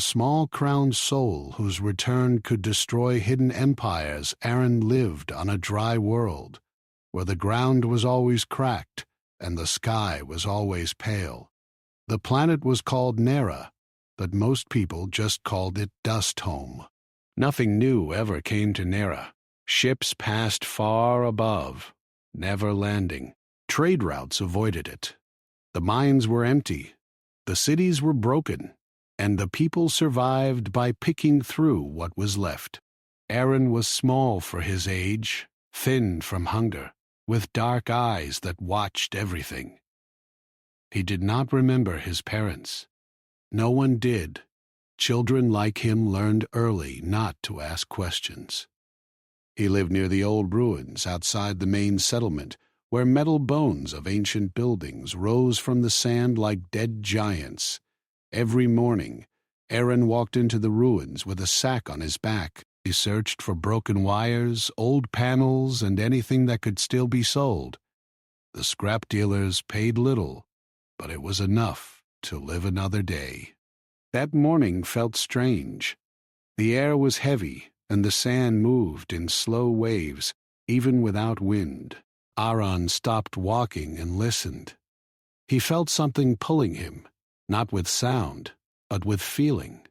a small crowned soul whose return could destroy hidden empires, Aaron lived on a dry world, where the ground was always cracked and the sky was always pale. The planet was called Nera, but most people just called it Dust Home. Nothing new ever came to Nera. Ships passed far above, never landing. Trade routes avoided it. The mines were empty, the cities were broken, and the people survived by picking through what was left. Aaron was small for his age, thin from hunger, with dark eyes that watched everything. He did not remember his parents. No one did. Children like him learned early not to ask questions. He lived near the old ruins outside the main settlement, where metal bones of ancient buildings rose from the sand like dead giants. Every morning, Aaron walked into the ruins with a sack on his back. He searched for broken wires, old panels, and anything that could still be sold. The scrap dealers paid little, but it was enough to live another day. That morning felt strange. The air was heavy, and the sand moved in slow waves, even without wind. Aaron stopped walking and listened. He felt something pulling him, not with sound, but with feeling.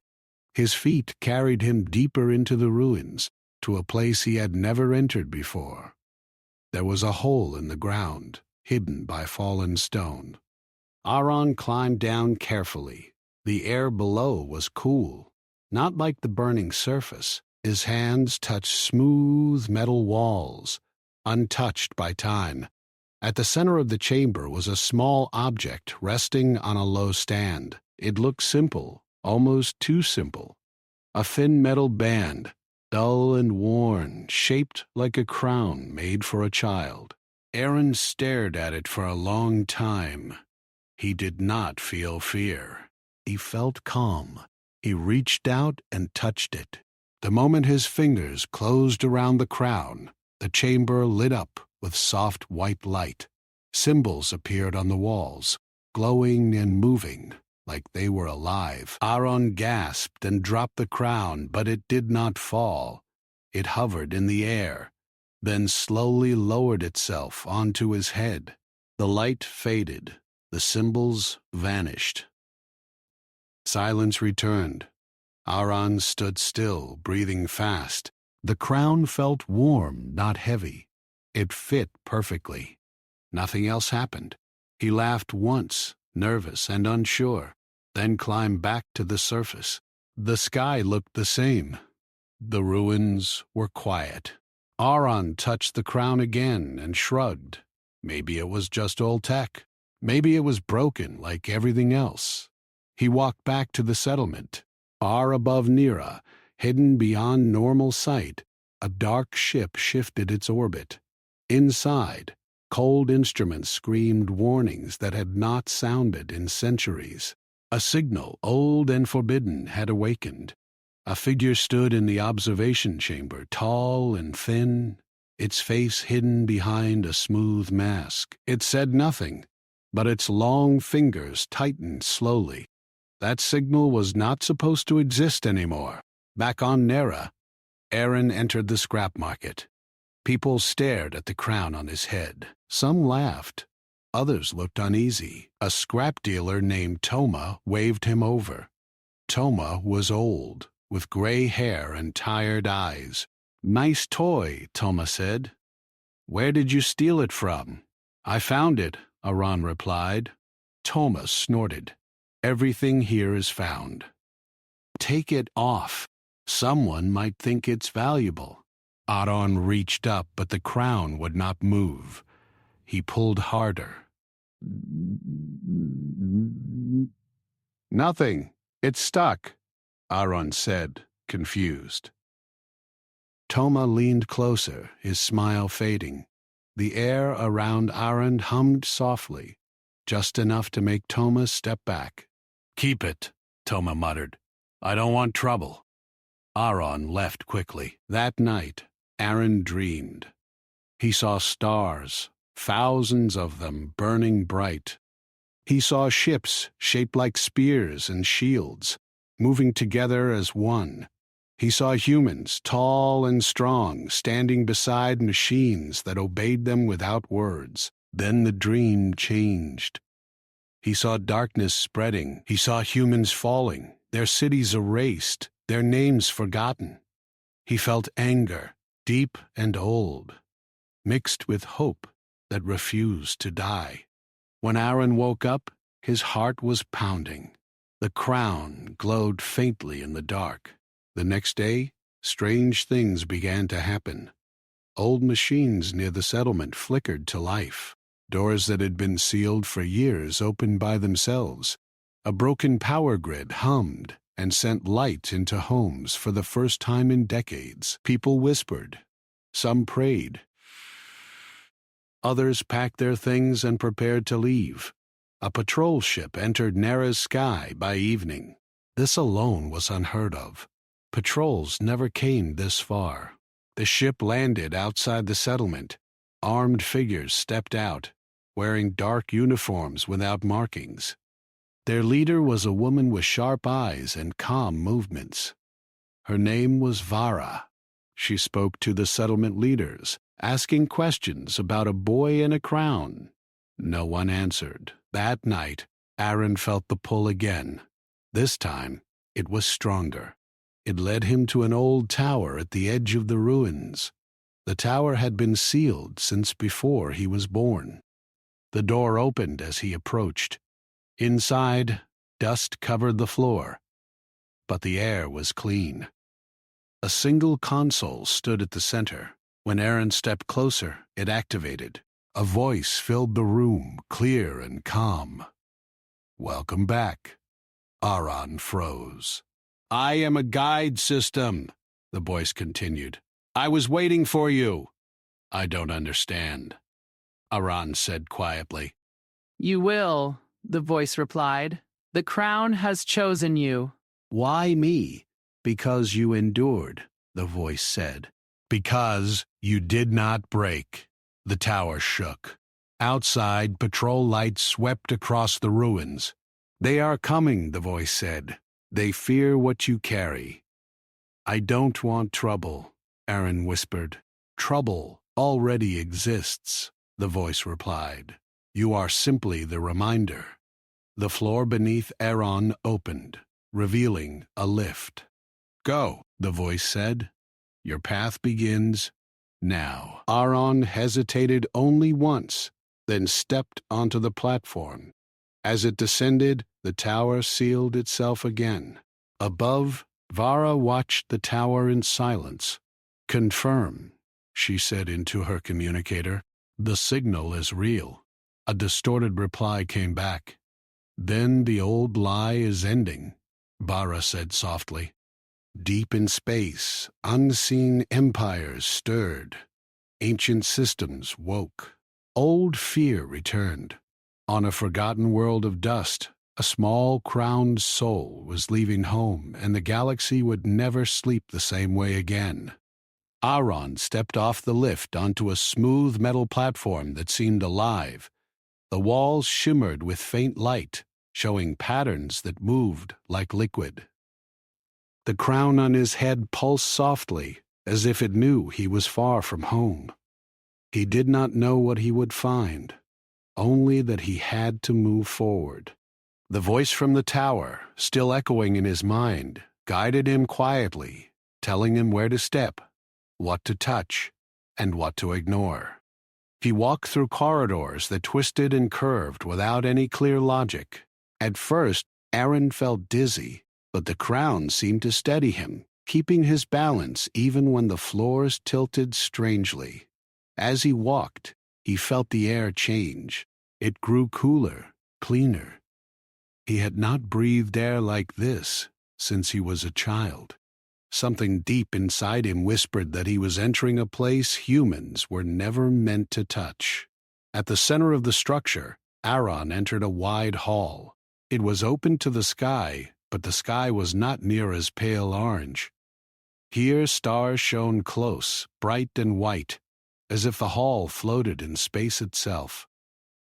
His feet carried him deeper into the ruins, to a place he had never entered before. There was a hole in the ground, hidden by fallen stone. Aaron climbed down carefully. The air below was cool, not like the burning surface. His hands touched smooth metal walls, untouched by time. At the center of the chamber was a small object resting on a low stand. It looked simple, almost too simple. A thin metal band, dull and worn, shaped like a crown made for a child. Aaron stared at it for a long time. He did not feel fear. He felt calm. He reached out and touched it. The moment his fingers closed around the crown, the chamber lit up with soft white light. Symbols appeared on the walls, glowing and moving like they were alive. Aaron gasped and dropped the crown, but it did not fall. It hovered in the air, then slowly lowered itself onto his head. The light faded. The symbols vanished. Silence returned. Aaron stood still, breathing fast. The crown felt warm, not heavy. It fit perfectly. Nothing else happened. He laughed once, nervous and unsure, then climbed back to the surface. The sky looked the same. The ruins were quiet. Aaron touched the crown again and shrugged. Maybe it was just old tech. Maybe it was broken like everything else. He walked back to the settlement. Far above Nera, hidden beyond normal sight, a dark ship shifted its orbit. Inside, cold instruments screamed warnings that had not sounded in centuries. A signal, old and forbidden, had awakened. A figure stood in the observation chamber, tall and thin, its face hidden behind a smooth mask. It said nothing, but its long fingers tightened slowly. That signal was not supposed to exist anymore. Back on Nera, Aaron entered the scrap market. People stared at the crown on his head. Some laughed. Others looked uneasy. A scrap dealer named Toma waved him over. Toma was old, with gray hair and tired eyes. "Nice toy," Toma said. "Where did you steal it from?" "I found it," Aaron replied. Toma snorted. "Everything here is found." "Take it off. Someone might think it's valuable." Aaron reached up, but the crown would not move. He pulled harder. "Nothing. It's stuck," Aaron said, confused. Toma leaned closer, his smile fading. The air around Aaron hummed softly, just enough to make Toma step back. "Keep it," Toma muttered. "I don't want trouble." Aaron left quickly. That night, Aaron dreamed. He saw stars, thousands of them burning bright. He saw ships shaped like spears and shields, moving together as one. He saw humans, tall and strong, standing beside machines that obeyed them without words. Then the dream changed. He saw darkness spreading. He saw humans falling, their cities erased, their names forgotten. He felt anger, deep and old, mixed with hope that refused to die. When Aaron woke up, his heart was pounding. The crown glowed faintly in the dark. The next day, strange things began to happen. Old machines near the settlement flickered to life. Doors that had been sealed for years opened by themselves. A broken power grid hummed and sent light into homes for the first time in decades. People whispered. Some prayed. Others packed their things and prepared to leave. A patrol ship entered Nara's sky by evening. This alone was unheard of. Patrols never came this far. The ship landed outside the settlement. Armed figures stepped out, wearing dark uniforms without markings. Their leader was a woman with sharp eyes and calm movements. Her name was Vara. She spoke to the settlement leaders, asking questions about a boy in a crown. No one answered. That night, Aaron felt the pull again. This time, it was stronger. It led him to an old tower at the edge of the ruins. The tower had been sealed since before he was born. The door opened as he approached. Inside, dust covered the floor, but the air was clean. A single console stood at the center. When Aaron stepped closer, it activated. A voice filled the room, clear and calm. "Welcome back." Aaron froze. "I am a guide system," the voice continued. "I was waiting for you." "I don't understand," Aaron said quietly. "You will," the voice replied. "The crown has chosen you." "Why me?" "Because you endured," the voice said. "Because you did not break." The tower shook. Outside, patrol lights swept across the ruins. "They are coming," the voice said. "They fear what you carry." "I don't want trouble," Aaron whispered. "Trouble already exists," the voice replied. "You are simply the reminder." The floor beneath Aaron opened, revealing a lift. "Go," the voice said. "Your path begins now." Aaron hesitated only once, then stepped onto the platform. As it descended, the tower sealed itself again. Above, Vara watched the tower in silence. "Confirm," she said into her communicator. "The signal is real." A distorted reply came back. "Then the old lie is ending," Vara said softly. Deep in space, unseen empires stirred. Ancient systems woke. Old fear returned. On a forgotten world of dust, a small crowned soul was leaving home, and the galaxy would never sleep the same way again. Aaron stepped off the lift onto a smooth metal platform that seemed alive. The walls shimmered with faint light, showing patterns that moved like liquid. The crown on his head pulsed softly, as if it knew he was far from home. He did not know what he would find, only that he had to move forward. The voice from the tower, still echoing in his mind, guided him quietly, telling him where to step, what to touch, and what to ignore. He walked through corridors that twisted and curved without any clear logic. At first, Aaron felt dizzy, but the crown seemed to steady him, keeping his balance even when the floors tilted strangely. As he walked, he felt the air change. It grew cooler, cleaner. He had not breathed air like this since he was a child. Something deep inside him whispered that he was entering a place humans were never meant to touch. At the center of the structure, Aaron entered a wide hall. It was open to the sky, but the sky was not near as pale orange. Here stars shone close, bright and white, as if the hall floated in space itself.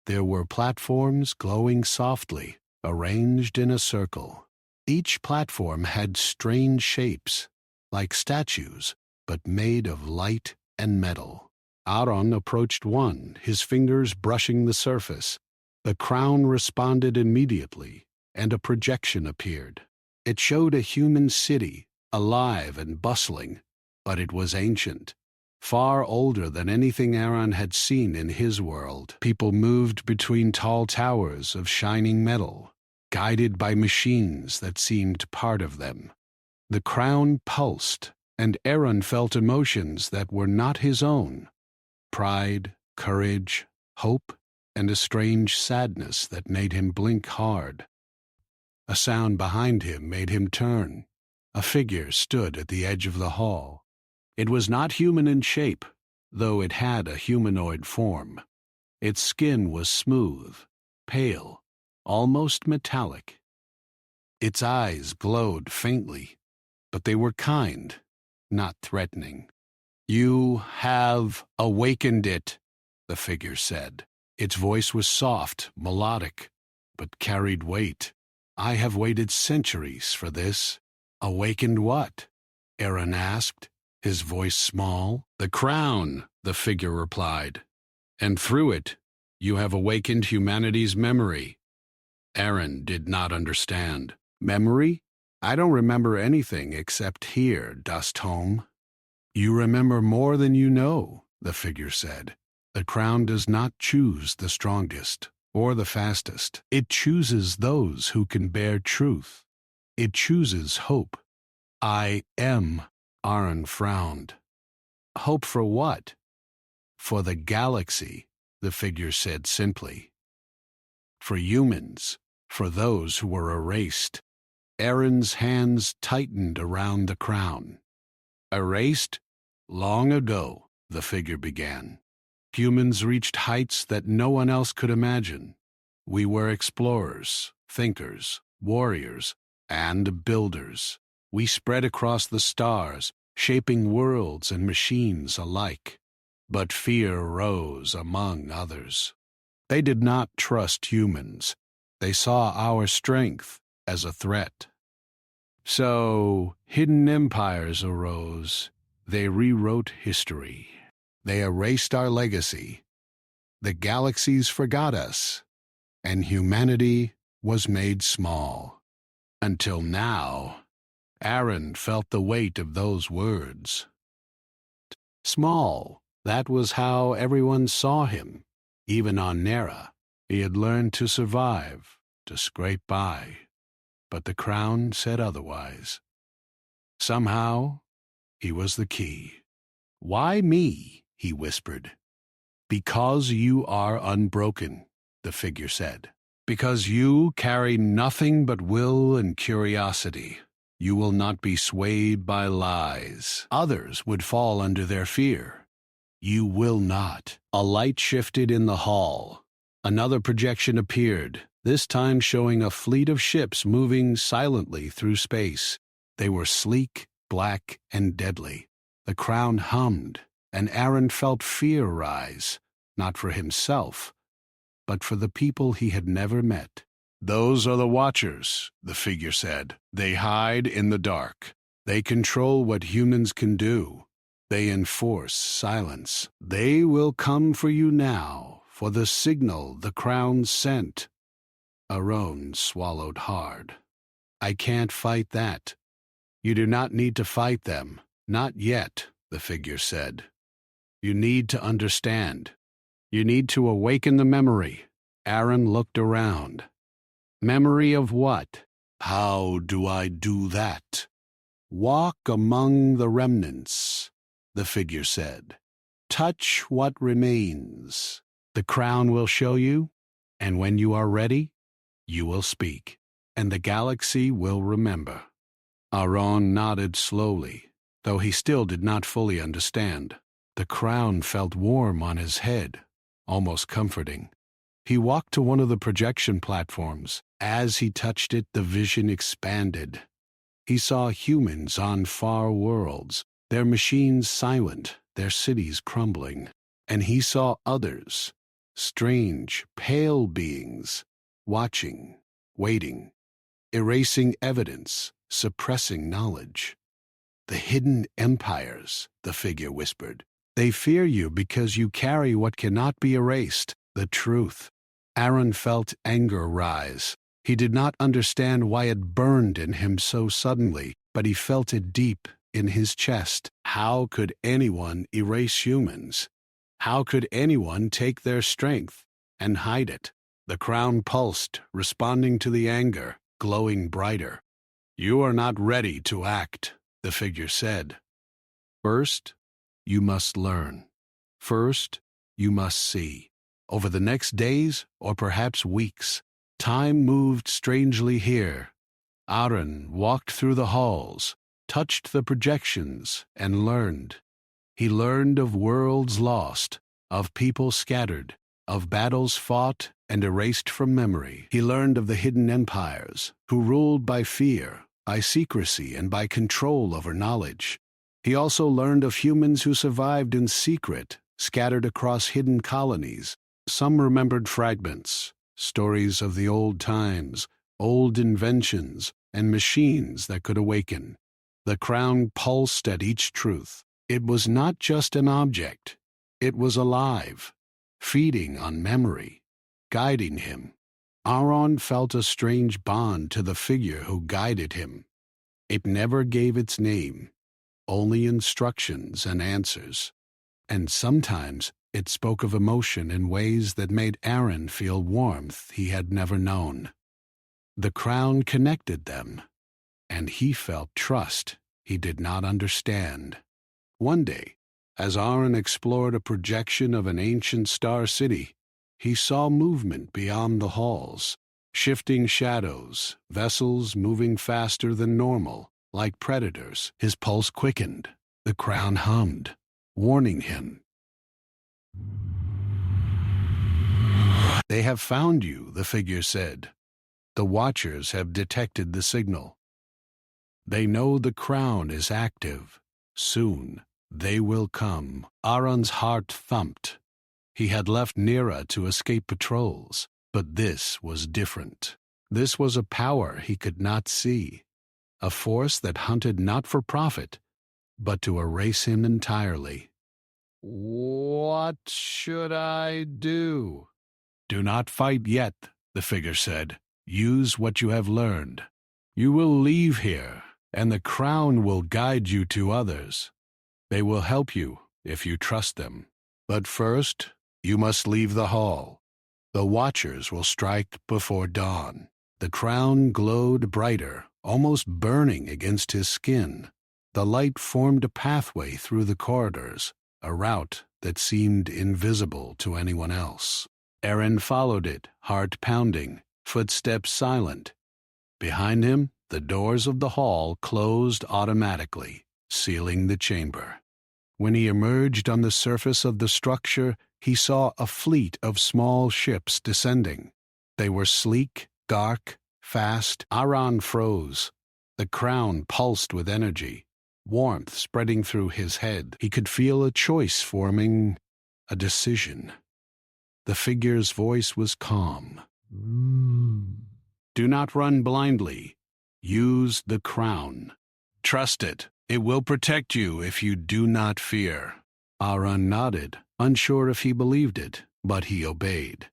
There were platforms glowing softly, arranged in a circle. Each platform had strange shapes, like statues, but made of light and metal. Aaron approached one, his fingers brushing the surface. The crown responded immediately, and a projection appeared. It showed a human city, alive and bustling, but it was ancient, far older than anything Aaron had seen in his world. People moved between tall towers of shining metal, guided by machines that seemed part of them. The crown pulsed, and Aaron felt emotions that were not his own: pride, courage, hope, and a strange sadness that made him blink hard. A sound behind him made him turn. A figure stood at the edge of the hall. It was not human in shape, though it had a humanoid form. Its skin was smooth, pale, almost metallic. Its eyes glowed faintly, but they were kind, not threatening. "You have awakened it," the figure said. Its voice was soft, melodic, but carried weight. "I have waited centuries for this." "Awakened what?" Aaron asked, his voice small. "The crown," the figure replied. "And through it, you have awakened humanity's memory." Aaron did not understand. "Memory? I don't remember anything except here, Dust Home." "You remember more than you know," the figure said. "The crown does not choose the strongest or the fastest. It chooses those who can bear truth. It chooses hope." "I am," Aaron frowned. "Hope for what?" "For the galaxy," the figure said simply. "For humans, for those who were erased." Aaron's hands tightened around the crown. "Erased? Long ago," the figure began. "Humans reached heights that no one else could imagine. We were explorers, thinkers, warriors, and builders. We spread across the stars, shaping worlds and machines alike. But fear rose among others. They did not trust humans. They saw our strength as a threat. So, hidden empires arose. They rewrote history. They erased our legacy. The galaxies forgot us, and humanity was made small. Until now, Aaron felt the weight of those words. Small, that was how everyone saw him. Even on Nera, he had learned to survive, to scrape by. But the crown said otherwise. Somehow, he was the key. "Why me?" he whispered. "Because you are unbroken," the figure said. "Because you carry nothing but will and curiosity. You will not be swayed by lies. Others would fall under their fear. You will not." A light shifted in the hall. Another projection appeared, this time showing a fleet of ships moving silently through space. They were sleek, black, and deadly. The crown hummed, and Aaron felt fear rise, not for himself, but for the people he had never met. "Those are the Watchers," the figure said. "They hide in the dark. They control what humans can do. They enforce silence. They will come for you now, for the signal the crown sent." Aaron swallowed hard. "I can't fight that." "You do not need to fight them. Not yet," the figure said. "You need to understand. You need to awaken the memory." Aaron looked around. "Memory of what?" "How do I do that?" "Walk among the remnants," the figure said. "Touch what remains. The crown will show you, and when you are ready, you will speak, and the galaxy will remember." Aaron nodded slowly, though he still did not fully understand. The crown felt warm on his head, almost comforting. He walked to one of the projection platforms. As he touched it, the vision expanded. He saw humans on far worlds, their machines silent, their cities crumbling. And he saw others, strange, pale beings, watching, waiting. erasing evidence, suppressing knowledge. "The hidden empires," the figure whispered. "They fear you because you carry what cannot be erased, the truth." Aaron felt anger rise. He did not understand why it burned in him so suddenly, but he felt it deep in his chest. How could anyone erase humans? How could anyone take their strength and hide it? The crown pulsed, responding to the anger, glowing brighter. "You are not ready to act," the figure said. "First, you must learn. First, you must see." Over the next days, or perhaps weeks, time moved strangely here. Aaron walked through the halls, touched the projections, and learned. He learned of worlds lost, of people scattered, of battles fought and erased from memory. He learned of the hidden empires, who ruled by fear, by secrecy, and by control over knowledge. He also learned of humans who survived in secret, scattered across hidden colonies. Some remembered fragments, stories of the old times, old inventions, and machines that could awaken. The crown pulsed at each truth. It was not just an object. It was alive, feeding on memory, guiding him. Aaron felt a strange bond to the figure who guided him. It never gave its name, only instructions and answers. And sometimes it spoke of emotion in ways that made Aaron feel warmth he had never known. The crown connected them, and he felt trust he did not understand. One day, as Aaron explored a projection of an ancient star city, he saw movement beyond the halls, shifting shadows, vessels moving faster than normal, like predators. His pulse quickened. The crown hummed, warning him. "They have found you," the figure said. "The Watchers have detected the signal. They know the crown is active. Soon, they will come." Aaron's heart thumped. He had left Nera to escape patrols, but this was different. This was a power he could not see, a force that hunted not for profit, but to erase him entirely. "What should I do?" "Do not fight yet," the figure said. "Use what you have learned. You will leave here, and the crown will guide you to others. They will help you if you trust them. But first, you must leave the hall. The Watchers will strike before dawn." The crown glowed brighter, almost burning against his skin. The light formed a pathway through the corridors, a route that seemed invisible to anyone else. Aaron followed it, heart pounding, footsteps silent. Behind him, the doors of the hall closed automatically, sealing the chamber. When he emerged on the surface of the structure, he saw a fleet of small ships descending. They were sleek, dark, fast. Aaron froze. The crown pulsed with energy, warmth spreading through his head. He could feel a choice forming, a decision. The figure's voice was calm. "Do not run blindly. Use the crown. Trust it. It will protect you if you do not fear." Aaron nodded, unsure if he believed it, but he obeyed.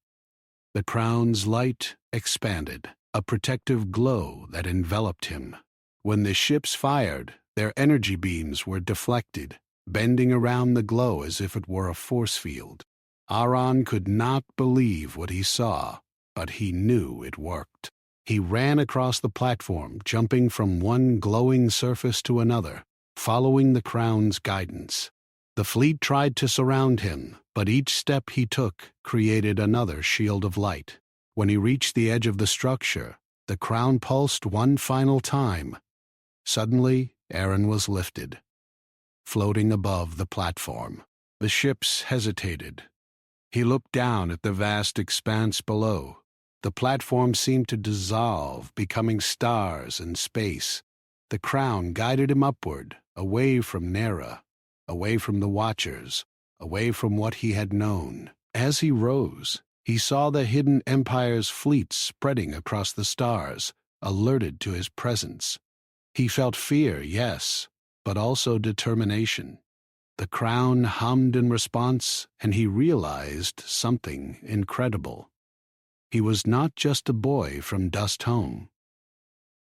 The crown's light expanded, a protective glow that enveloped him. When the ships fired, their energy beams were deflected, bending around the glow as if it were a force field. Aaron could not believe what he saw, but he knew it worked. He ran across the platform, jumping from one glowing surface to another, following the crown's guidance. The fleet tried to surround him, but each step he took created another shield of light. When he reached the edge of the structure, the crown pulsed one final time. Suddenly, Aaron was lifted, floating above the platform. The ships hesitated. He looked down at the vast expanse below. The platform seemed to dissolve, becoming stars in space. The crown guided him upward, away from Nera, away from the Watchers, away from what he had known. As he rose, he saw the hidden empire's fleets spreading across the stars, alerted to his presence. He felt fear, yes, but also determination. The crown hummed in response, and he realized something incredible. He was not just a boy from Dust Home.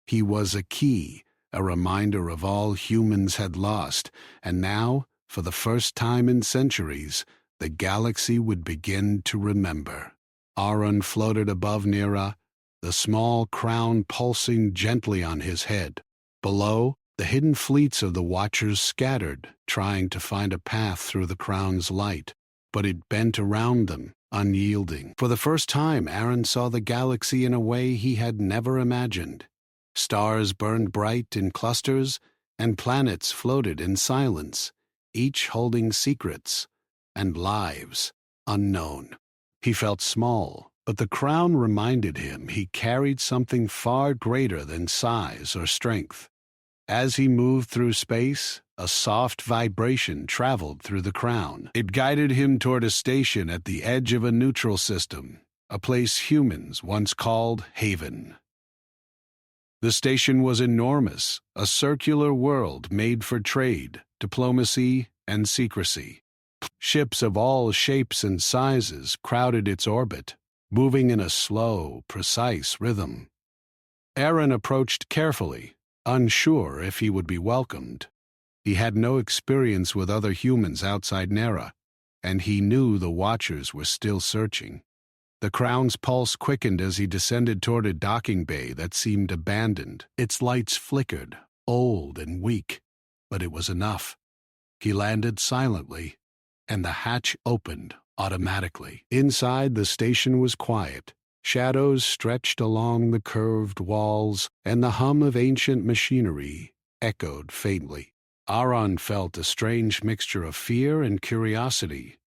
He was a key, a reminder of all humans had lost, and now, for the first time in centuries, the galaxy would begin to remember. Aaron floated above Nera, the small crown pulsing gently on his head. Below, the hidden fleets of the Watchers scattered, trying to find a path through the crown's light, but it bent around them, unyielding. For the first time, Aaron saw the galaxy in a way he had never imagined. Stars burned bright in clusters, and planets floated in silence, each holding secrets and lives unknown. He felt small, but the crown reminded him he carried something far greater than size or strength. As he moved through space, a soft vibration traveled through the crown. It guided him toward a station at the edge of a neutral system, a place humans once called Haven. The station was enormous, a circular world made for trade, diplomacy, and secrecy. Ships of all shapes and sizes crowded its orbit, moving in a slow, precise rhythm. Aaron approached carefully, unsure if he would be welcomed. He had no experience with other humans outside Nera, and he knew the Watchers were still searching. The crown's pulse quickened as he descended toward a docking bay that seemed abandoned. Its lights flickered, old and weak, but it was enough. He landed silently, and the hatch opened automatically. Inside, the station was quiet. Shadows stretched along the curved walls, and the hum of ancient machinery echoed faintly. Aaron felt a strange mixture of fear and curiosity.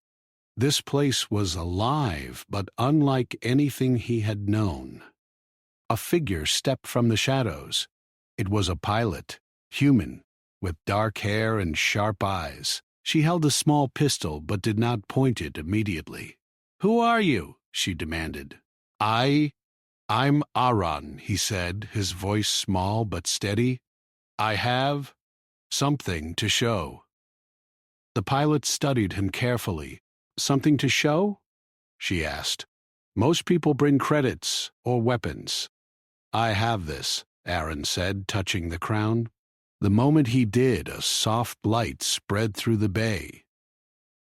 This place was alive, but unlike anything he had known. A figure stepped from the shadows. It was a pilot, human, with dark hair and sharp eyes. She held a small pistol but did not point it immediately. "Who are you?" she demanded. I'm Aaron," he said, his voice small but steady. "I have something to show." The pilot studied him carefully. "Something to show?" she asked. "Most people bring credits or weapons." "I have this," Aaron said, touching the crown. The moment he did, a soft light spread through the bay.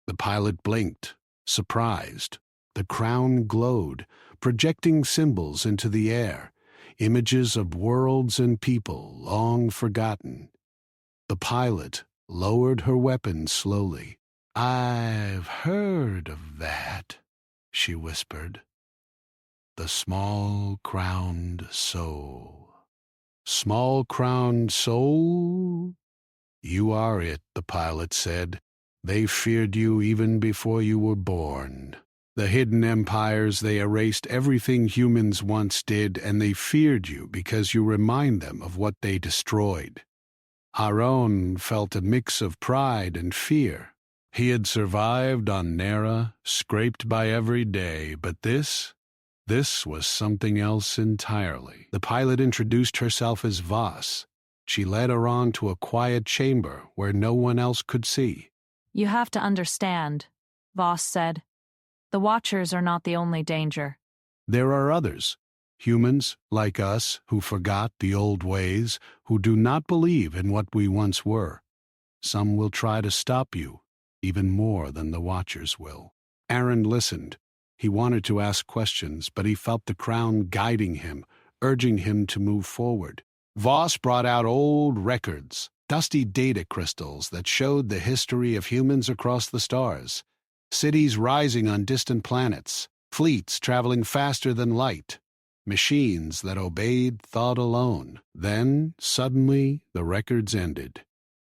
The pilot blinked, surprised. The crown glowed, projecting symbols into the air, images of worlds and people long forgotten. The pilot lowered her weapon slowly. "I've heard of that," she whispered. "The small crowned soul." "Small crowned soul? You are it," the pilot said. "They feared you even before you were born. The hidden empires, they erased everything humans once did, and they feared you because you remind them of what they destroyed." Aaron felt a mix of pride and fear. He had survived on Nera, scraped by every day, but this was something else entirely. The pilot introduced herself as Voss. She led Aaron to a quiet chamber where no one else could see. "You have to understand," Voss said. "The Watchers are not the only danger." "There are others, humans like us who forgot the old ways, who do not believe in what we once were. Some will try to stop you, even more than the Watchers will." Aaron listened. He wanted to ask questions, but he felt the crown guiding him, urging him to move forward. Voss brought out old records, dusty data crystals that showed the history of humans across the stars. Cities rising on distant planets, fleets traveling faster than light, machines that obeyed thought alone. Then, suddenly, the records ended.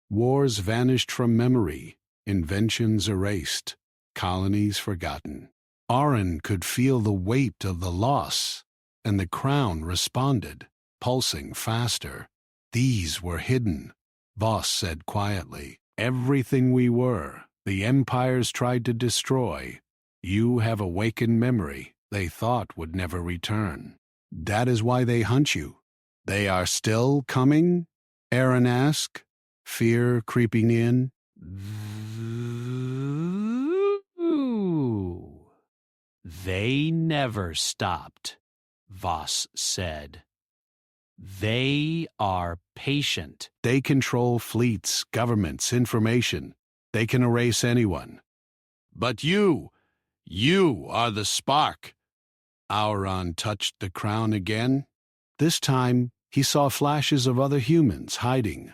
Wars vanished from memory, inventions erased, colonies forgotten. Aaron could feel the weight of the loss, and the crown responded, pulsing faster. "These were hidden," Voss said quietly. "Everything we were, the empires tried to destroy. You have awakened memory they thought would never return. That is why they hunt you. They are still coming? Aaron asked, fear creeping in. They never stopped, Voss said. They are patient. They control fleets, governments, information. They can erase anyone. But you are the spark. Auron touched the crown again. This time, he saw flashes of other humans hiding.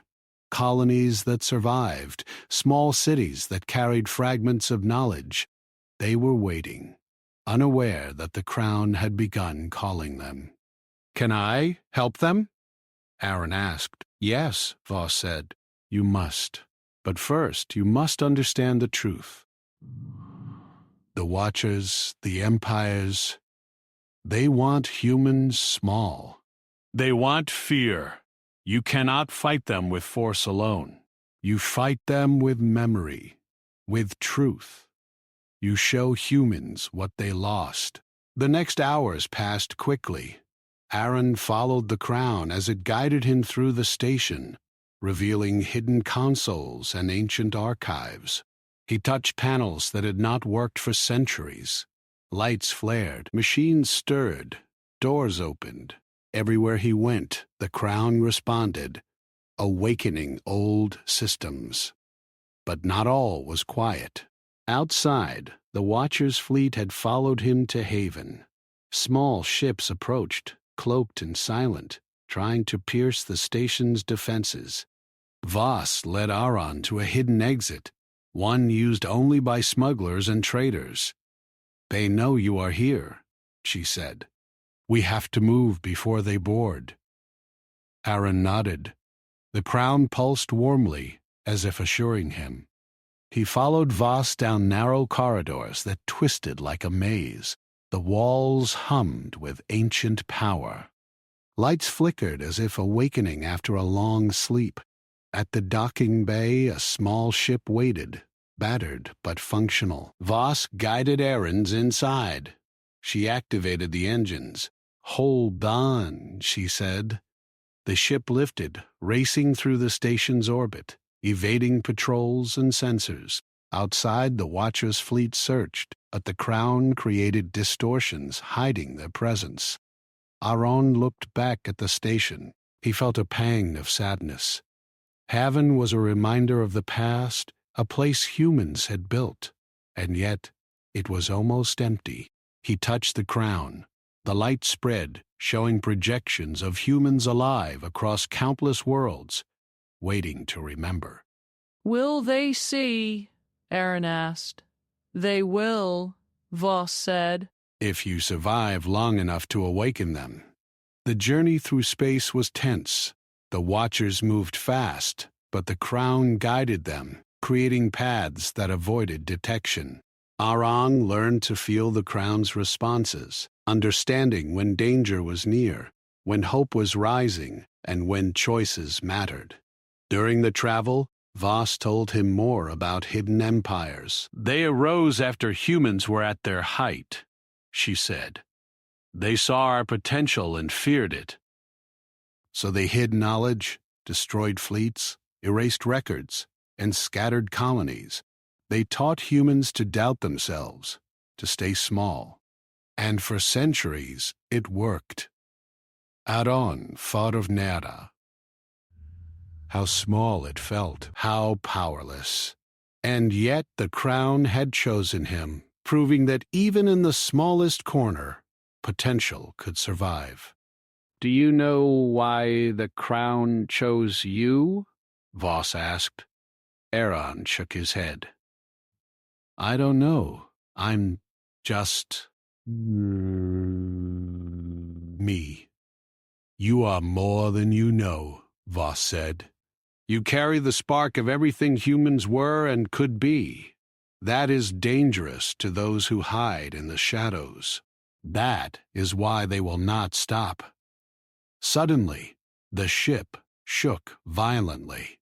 Colonies that survived, small cities that carried fragments of knowledge. They were waiting, unaware that the crown had begun calling them. Can I help them? Aaron asked. Yes, Voss said. You must. But first, you must understand the truth. The Watchers, the Empires, they want humans small. They want fear. You cannot fight them with force alone. You fight them with memory, with truth. You show humans what they lost. The next hours passed quickly. Aaron followed the crown as it guided him through the station, revealing hidden consoles and ancient archives. He touched panels that had not worked for centuries. Lights flared, machines stirred, doors opened. Everywhere he went, the crown responded, awakening old systems. But not all was quiet. Outside, the Watcher's fleet had followed him to haven. Small ships approached, cloaked and silent, trying to pierce the station's defenses. Voss led Auron to a hidden exit, one used only by smugglers and traders. They know you are here, she said. We have to move before they board. Aaron nodded. The crown pulsed warmly, as if assuring him. He followed Voss down narrow corridors that twisted like a maze. The walls hummed with ancient power. Lights flickered as if awakening after a long sleep. At the docking bay, a small ship waited, battered but functional. Voss guided Aaron's inside. She activated the engines. Hold on, she said. The ship lifted, racing through the station's orbit, evading patrols and sensors. Outside, the Watcher's fleet searched, but the crown created distortions hiding their presence. Auron looked back at the station. He felt a pang of sadness. Haven was a reminder of the past, a place humans had built, and yet it was almost empty. He touched the crown. The light spread, showing projections of humans alive across countless worlds, waiting to remember. Will they see? Aaron asked. They will, Voss said. If you survive long enough to awaken them. The journey through space was tense. The Watchers moved fast, but the crown guided them, creating paths that avoided detection. Auron learned to feel the crown's responses, understanding when danger was near, when hope was rising, and when choices mattered. During the travel, Voss told him more about hidden empires. They arose after humans were at their height, she said. They saw our potential and feared it. So they hid knowledge, destroyed fleets, erased records, and scattered colonies. They taught humans to doubt themselves, to stay small. And for centuries, it worked. Adon thought of Nera. How small it felt, how powerless. And yet the crown had chosen him, proving that even in the smallest corner, potential could survive. Do you know why the crown chose you? Voss asked. Aaron shook his head. I don't know. I'm just me. You are more than you know, Voss said. You carry the spark of everything humans were and could be. That is dangerous to those who hide in the shadows. That is why they will not stop. Suddenly, the ship shook violently.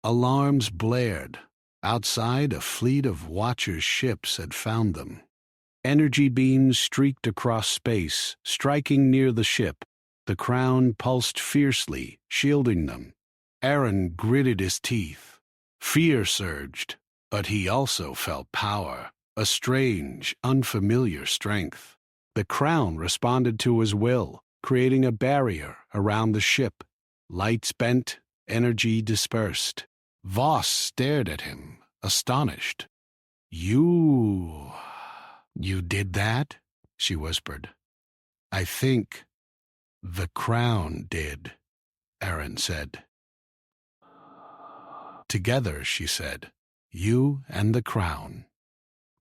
Alarms blared. Outside, a fleet of Watchers' ships had found them. Energy beams streaked across space, striking near the ship. The crown pulsed fiercely, shielding them. Aaron gritted his teeth. Fear surged, but he also felt power, a strange, unfamiliar strength. The crown responded to his will, creating a barrier around the ship. Lights bent, energy dispersed. Voss stared at him, astonished. You did that?" she whispered. "I think the crown did," Aaron said. "Together," she said, "you and the crown.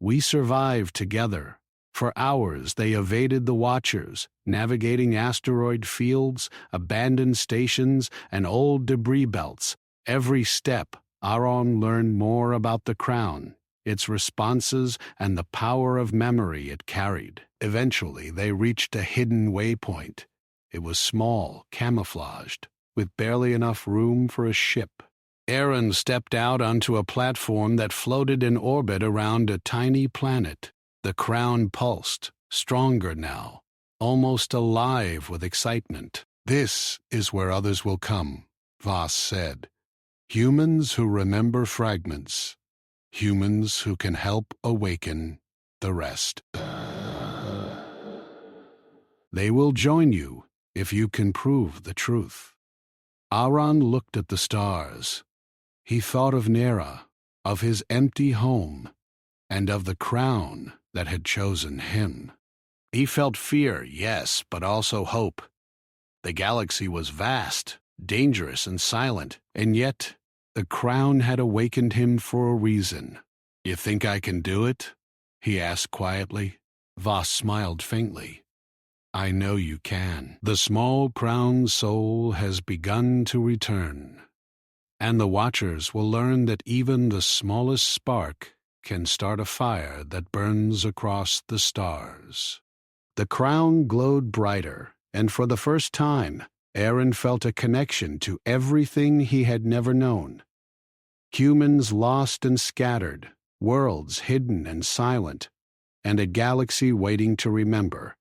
We survived together. For hours they evaded the Watchers, navigating asteroid fields, abandoned stations, and old debris belts. Every step, Aaron learned more about the crown, its responses, and the power of memory it carried. Eventually, they reached a hidden waypoint. It was small, camouflaged, with barely enough room for a ship. Aaron stepped out onto a platform that floated in orbit around a tiny planet. The crown pulsed, stronger now, almost alive with excitement. "This is where others will come," Voss said. "Humans who remember fragments. Humans who can help awaken the rest. They will join you if you can prove the truth." Aaron looked at the stars. He thought of Nera, of his empty home, and of the crown that had chosen him. He felt fear, yes, but also hope. The galaxy was vast, dangerous, and silent, and yet the crown had awakened him for a reason. "You think I can do it?" he asked quietly. Voss smiled faintly. "I know you can. The small crown soul has begun to return, and the Watchers will learn that even the smallest spark can start a fire that burns across the stars." The crown glowed brighter, and for the first time, Aaron felt a connection to everything he had never known. Humans lost and scattered, worlds hidden and silent, and a galaxy waiting to remember.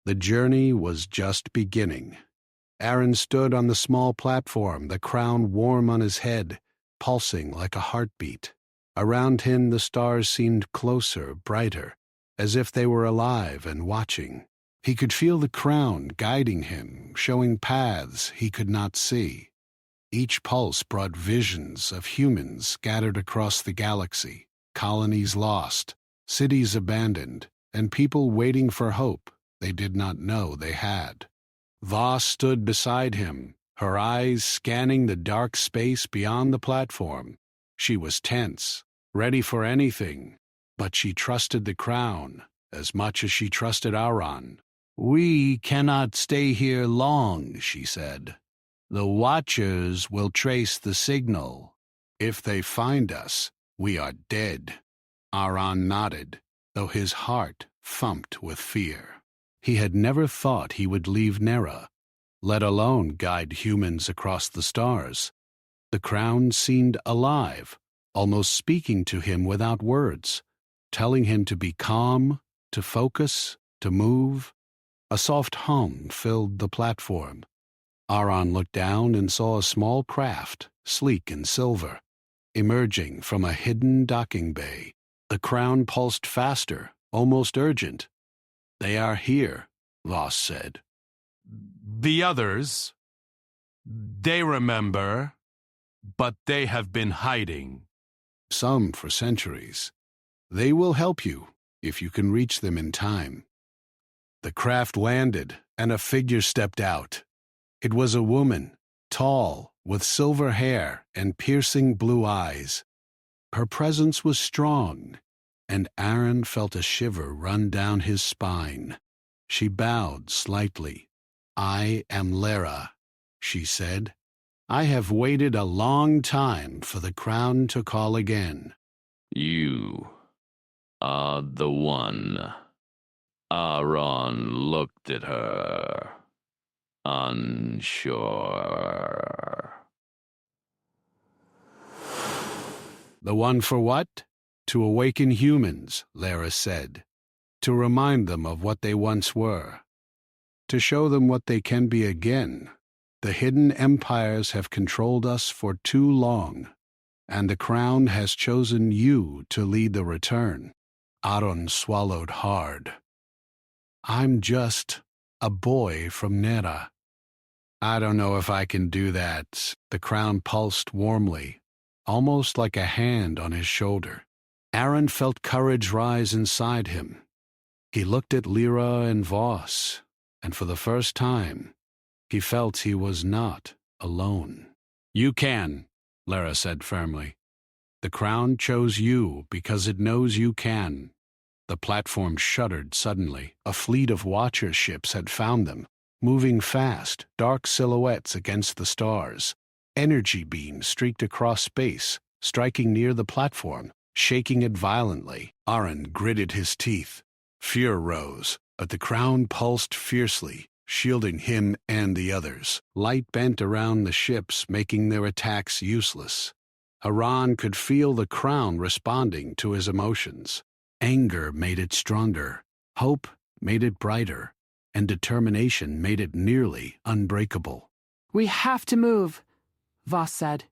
The journey was just beginning. Aaron stood on the small platform, the crown warm on his head, pulsing like a heartbeat. Around him the stars seemed closer, brighter, as if they were alive and watching. He could feel the crown guiding him, showing paths he could not see. Each pulse brought visions of humans scattered across the galaxy, colonies lost, cities abandoned, and people waiting for hope they did not know they had. Voss stood beside him, her eyes scanning the dark space beyond the platform. She was tense, ready for anything, but she trusted the crown as much as she trusted Aaron. "We cannot stay here long," she said. "The Watchers will trace the signal. If they find us, we are dead." Aaron nodded, though his heart thumped with fear. He had never thought he would leave Nera, let alone guide humans across the stars. The crown seemed alive, almost speaking to him without words, telling him to be calm, to focus, to move. A soft hum filled the platform. Aaron looked down and saw a small craft, sleek and silver, emerging from a hidden docking bay. The crown pulsed faster, almost urgent. "They are here," Voss said. "The others, they remember, but they have been hiding." "Some for centuries. They will help you if you can reach them in time." The craft landed, and a figure stepped out. It was a woman, tall, with silver hair and piercing blue eyes. Her presence was strong, and Aaron felt a shiver run down his spine. She bowed slightly. "I am Lara," she said. "I have waited a long time for the crown to call again." "You are the one." Aaron looked at her, unsure. "The one for what?" "To awaken humans," Lara said. "To remind them of what they once were." to show them what they can be again. The hidden empires have controlled us for too long, and the crown has chosen you to lead the return. Aaron swallowed hard. I'm just a boy from Nera. I don't know if I can do that. The crown pulsed warmly, almost like a hand on his shoulder. Aaron felt courage rise inside him. He looked at Lyra and Voss, and for the first time, he felt he was not alone. You can, Lyra said firmly. The crown chose you because it knows you can. The platform shuddered suddenly. A fleet of Watcher ships had found them, moving fast, dark silhouettes against the stars. Energy beams streaked across space, striking near the platform, shaking it violently. Aaron gritted his teeth. Fear rose, but the crown pulsed fiercely, shielding him and the others. Light bent around the ships, making their attacks useless. Aaron could feel the crown responding to his emotions. Anger made it stronger, hope made it brighter, and determination made it nearly unbreakable. We have to move, Voss said.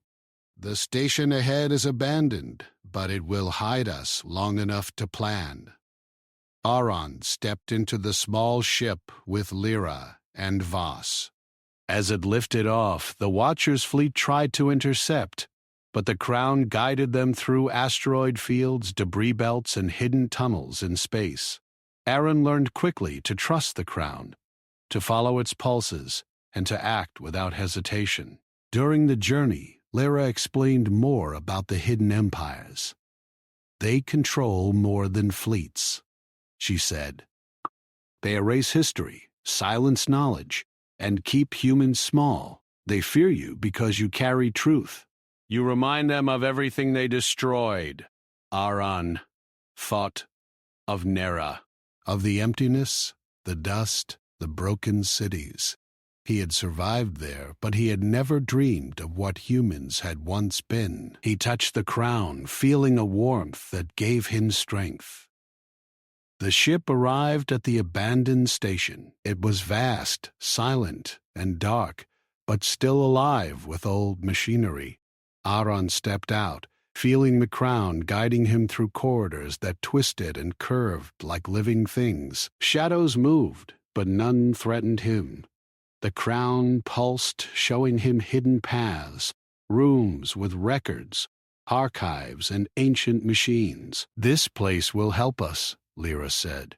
The station ahead is abandoned, but it will hide us long enough to plan. Aaron stepped into the small ship with Lyra and Voss. As it lifted off, the Watcher's fleet tried to intercept, but the crown guided them through asteroid fields, debris belts, and hidden tunnels in space. Aaron learned quickly to trust the crown, to follow its pulses, and to act without hesitation. During the journey, Lyra explained more about the hidden empires. They control more than fleets, she said. They erase history, silence knowledge, and keep humans small. They fear you because you carry truth. You remind them of everything they destroyed. Aaron thought of Nera, of the emptiness, the dust, the broken cities. He had survived there, but he had never dreamed of what humans had once been. He touched the crown, feeling a warmth that gave him strength. The ship arrived at the abandoned station. It was vast, silent, and dark, but still alive with old machinery. Aaron stepped out, feeling the crown guiding him through corridors that twisted and curved like living things. Shadows moved, but none threatened him. The crown pulsed, showing him hidden paths, rooms with records, archives, and ancient machines. This place will help us, Lyra said.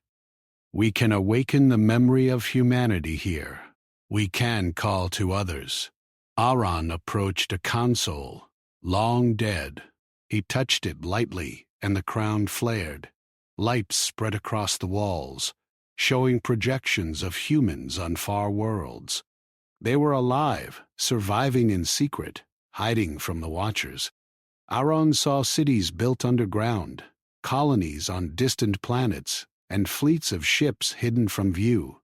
We can awaken the memory of humanity here. We can call to others. Aaron approached a console, long dead. He touched it lightly, and the crown flared. Lights spread across the walls, showing projections of humans on far worlds. They were alive, surviving in secret, hiding from the Watchers. Aaron saw cities built underground, colonies on distant planets, and fleets of ships hidden from view.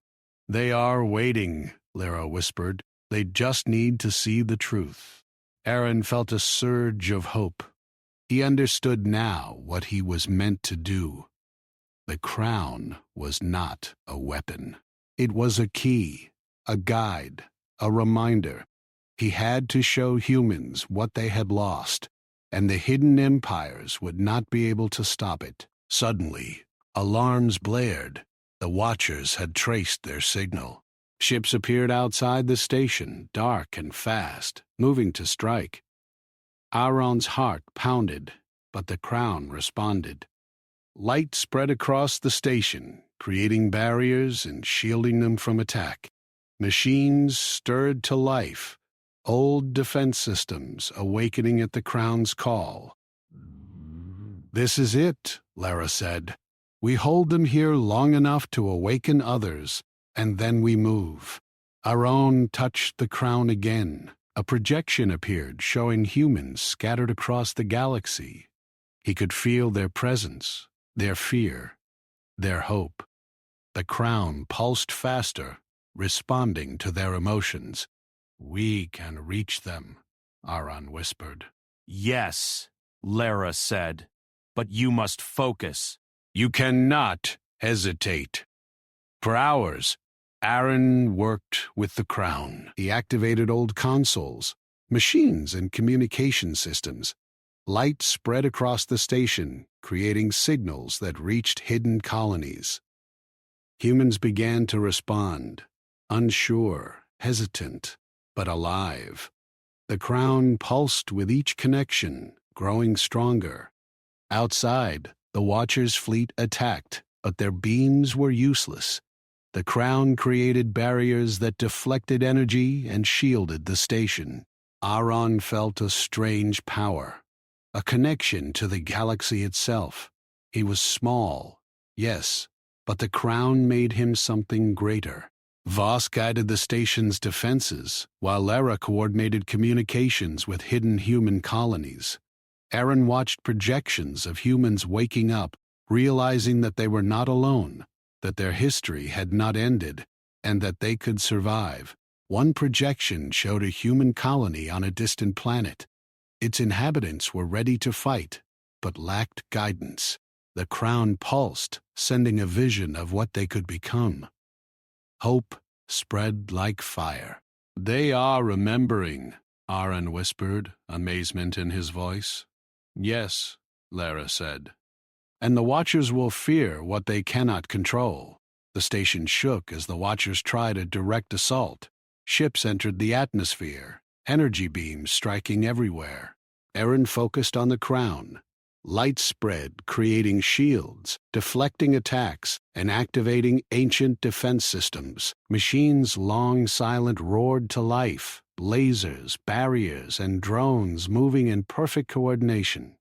They are waiting, Lyra whispered. They just need to see the truth. Aaron felt a surge of hope. He understood now what he was meant to do. The crown was not a weapon. It was a key, a guide, a reminder. He had to show humans what they had lost, and the hidden empires would not be able to stop it. Suddenly, alarms blared. The Watchers had traced their signal. Ships appeared outside the station, dark and fast, moving to strike. Aaron's heart pounded, but the crown responded. Light spread across the station, creating barriers and shielding them from attack. Machines stirred to life, old defense systems awakening at the crown's call. This is it, Lara said. We hold them here long enough to awaken others, and then we move. Aaron touched the crown again. A projection appeared showing humans scattered across the galaxy. He could feel their presence, their fear, their hope. The crown pulsed faster, responding to their emotions. We can reach them, Aaron whispered. Yes, Lara said, but you must focus. You cannot hesitate. For hours, Aaron worked with the Crown. He activated old consoles, machines, and communication systems. Light spread across the station, creating signals that reached hidden colonies. Humans began to respond, unsure, hesitant, but alive. The Crown pulsed with each connection, growing stronger. Outside, the Watcher's fleet attacked, but their beams were useless. The Crown created barriers that deflected energy and shielded the station. Aaron felt a strange power, a connection to the galaxy itself. He was small, yes, but the Crown made him something greater. Voss guided the station's defenses, while Lara coordinated communications with hidden human colonies. Aaron watched projections of humans waking up, realizing that they were not alone, that their history had not ended, and that they could survive. One projection showed a human colony on a distant planet. Its inhabitants were ready to fight, but lacked guidance. The Crown pulsed, sending a vision of what they could become. Hope spread like fire. "They are remembering," Aaron whispered, amazement in his voice. "Yes," Lara said. "And the Watchers will fear what they cannot control." The station shook as the Watchers tried a direct assault. Ships entered the atmosphere, energy beams striking everywhere. Aaron focused on the Crown. Light spread, creating shields, deflecting attacks, and activating ancient defense systems. Machines long silent roared to life, lasers, barriers, and drones moving in perfect coordination.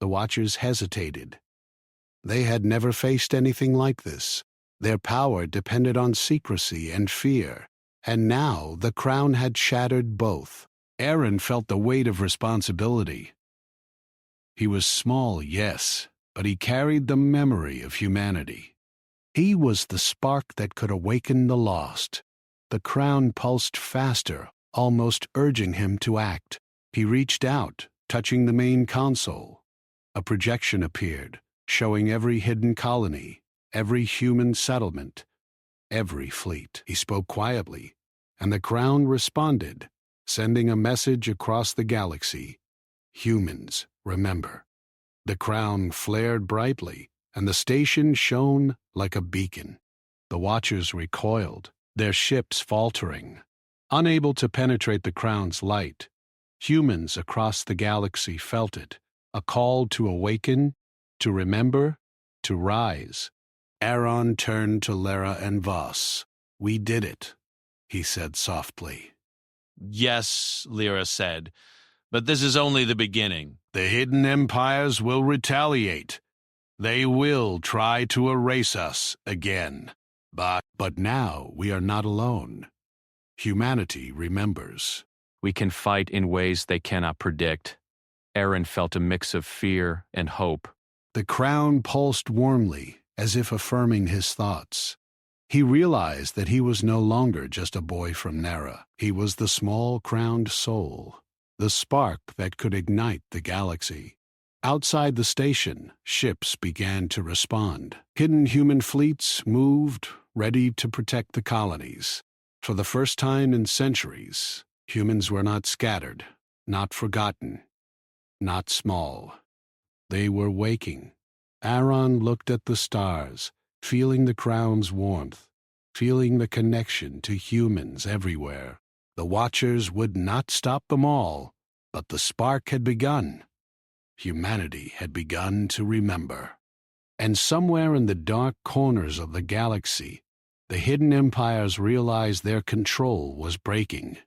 The Watchers hesitated. They had never faced anything like this. Their power depended on secrecy and fear, and now the Crown had shattered both. Aaron felt the weight of responsibility. He was small, yes, but he carried the memory of humanity. He was the spark that could awaken the lost. The Crown pulsed faster, almost urging him to act. He reached out, touching the main console. A projection appeared, showing every hidden colony, every human settlement, every fleet. He spoke quietly, and the Crown responded, sending a message across the galaxy. "Humans, remember." The Crown flared brightly, and the station shone like a beacon. The Watchers recoiled, their ships faltering. Unable to penetrate the Crown's light, humans across the galaxy felt it, a call to awaken, to remember, to rise. Aaron turned to Lara and Voss. "We did it," he said softly. "Yes," Lyra said, "but this is only the beginning." "The hidden empires will retaliate. They will try to erase us again. But now we are not alone. Humanity remembers." We can fight in ways they cannot predict. Aaron felt a mix of fear and hope. The Crown pulsed warmly, as if affirming his thoughts. He realized that he was no longer just a boy from Nara. He was the small crowned soul, the spark that could ignite the galaxy. Outside the station, ships began to respond. Hidden human fleets moved, ready to protect the colonies. For the first time in centuries, humans were not scattered, not forgotten, not small. They were waking. Aaron looked at the stars, feeling the Crown's warmth, feeling the connection to humans everywhere. The Watchers would not stop them all, but the spark had begun. Humanity had begun to remember. And somewhere in the dark corners of the galaxy, the hidden empires realized their control was breaking.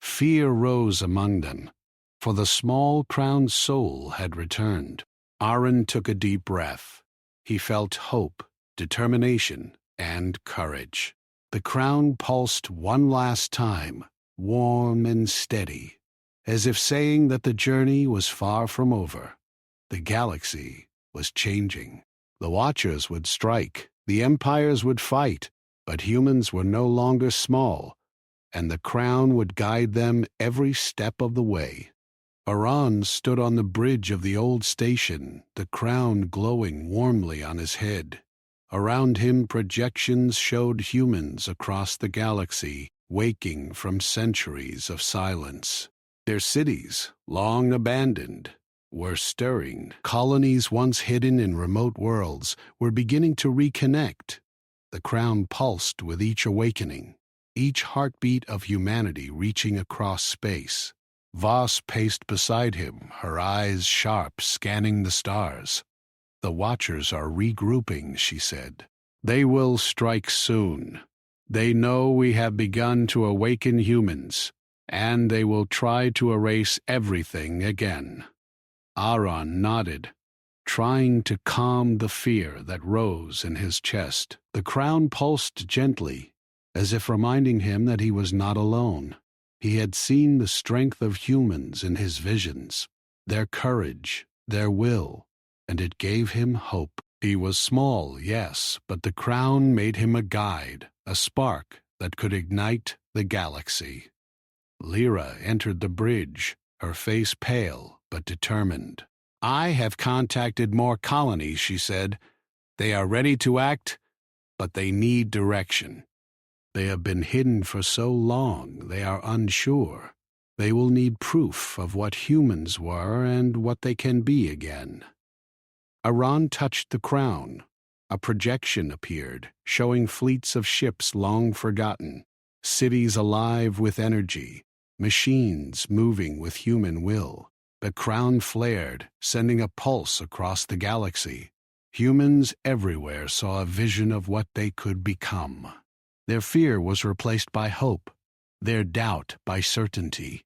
Fear rose among them, for the small crowned soul had returned. Aaron took a deep breath. He felt hope, determination, and courage. The crown pulsed one last time, warm and steady, as if saying that the journey was far from over. The galaxy was changing. The Watchers would strike, the empires would fight, but humans were no longer small, and the crown would guide them every step of the way. Aran stood on the bridge of the old station, the crown glowing warmly on his head. Around him, projections showed humans across the galaxy, waking from centuries of silence. Their cities, long abandoned, were stirring. Colonies once hidden in remote worlds were beginning to reconnect. The crown pulsed with each awakening, each heartbeat of humanity reaching across space. Voss paced beside him, her eyes sharp, scanning the stars. "The Watchers are regrouping," she said. "They will strike soon. They know we have begun to awaken humans, and they will try to erase everything again." Aaron nodded, trying to calm the fear that rose in his chest. The crown pulsed gently, as if reminding him that he was not alone. He had seen the strength of humans in his visions, their courage, their will, and it gave him hope. He was small, yes, but the crown made him a guide, a spark that could ignite the galaxy. Lyra entered the bridge, her face pale but determined. "I have contacted more colonies," she said. "They are ready to act, but they need direction. They have been hidden for so long, they are unsure. They will need proof of what humans were and what they can be again." Aaron touched the crown. A projection appeared, showing fleets of ships long forgotten, cities alive with energy, machines moving with human will. The crown flared, sending a pulse across the galaxy. Humans everywhere saw a vision of what they could become. Their fear was replaced by hope, their doubt by certainty.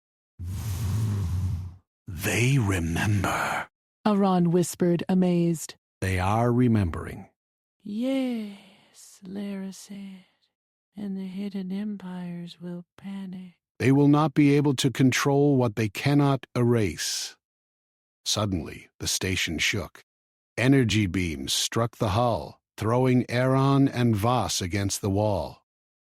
"They remember," Aaron whispered, amazed. "They are remembering." "Yes," Lyra said, "and the hidden empires will panic." They will not be able to control what they cannot erase. Suddenly, the station shook. Energy beams struck the hull, throwing Aaron and Voss against the wall.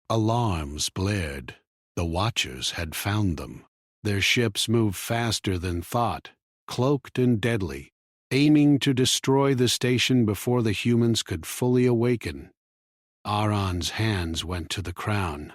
Alarms blared. The Watchers had found them. Their ships moved faster than thought, cloaked and deadly, aiming to destroy the station before the humans could fully awaken. Aaron's hands went to the crown.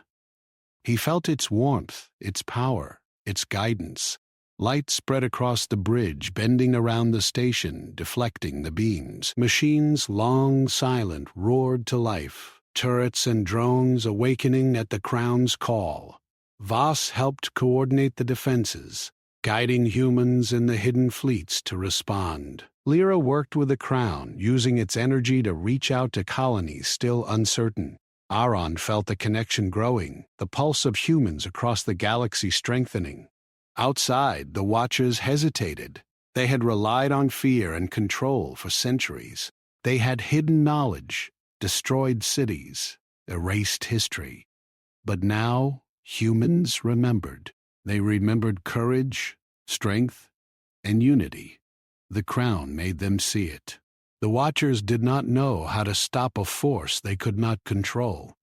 He felt its warmth, its power, its guidance. Light spread across the bridge, bending around the station, deflecting the beams. Machines, long silent, roared to life, turrets and drones awakening at the crown's call. Voss helped coordinate the defenses, guiding humans in the hidden fleets to respond. Lyra worked with the crown, using its energy to reach out to colonies still uncertain. Aaron felt the connection growing, the pulse of humans across the galaxy strengthening. Outside, the Watchers hesitated. They had relied on fear and control for centuries. They had hidden knowledge, destroyed cities, erased history. But now, humans remembered. They remembered courage, strength, and unity. The crown made them see it. The Watchers did not know how to stop a force they could not control.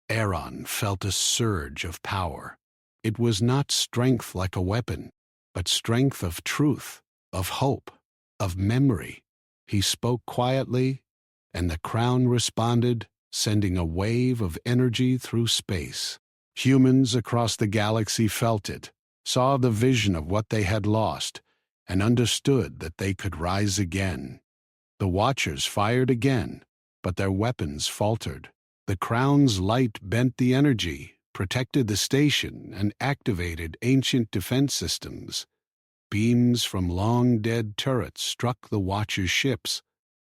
Aaron felt a surge of power. It was not strength like a weapon, but strength of truth, of hope, of memory. He spoke quietly, and the crown responded, sending a wave of energy through space. Humans across the galaxy felt it, saw the vision of what they had lost, and understood that they could rise again. The Watchers fired again, but their weapons faltered. The crown's light bent the energy, protected the station, and activated ancient defense systems. Beams from long-dead turrets struck the Watchers' ships,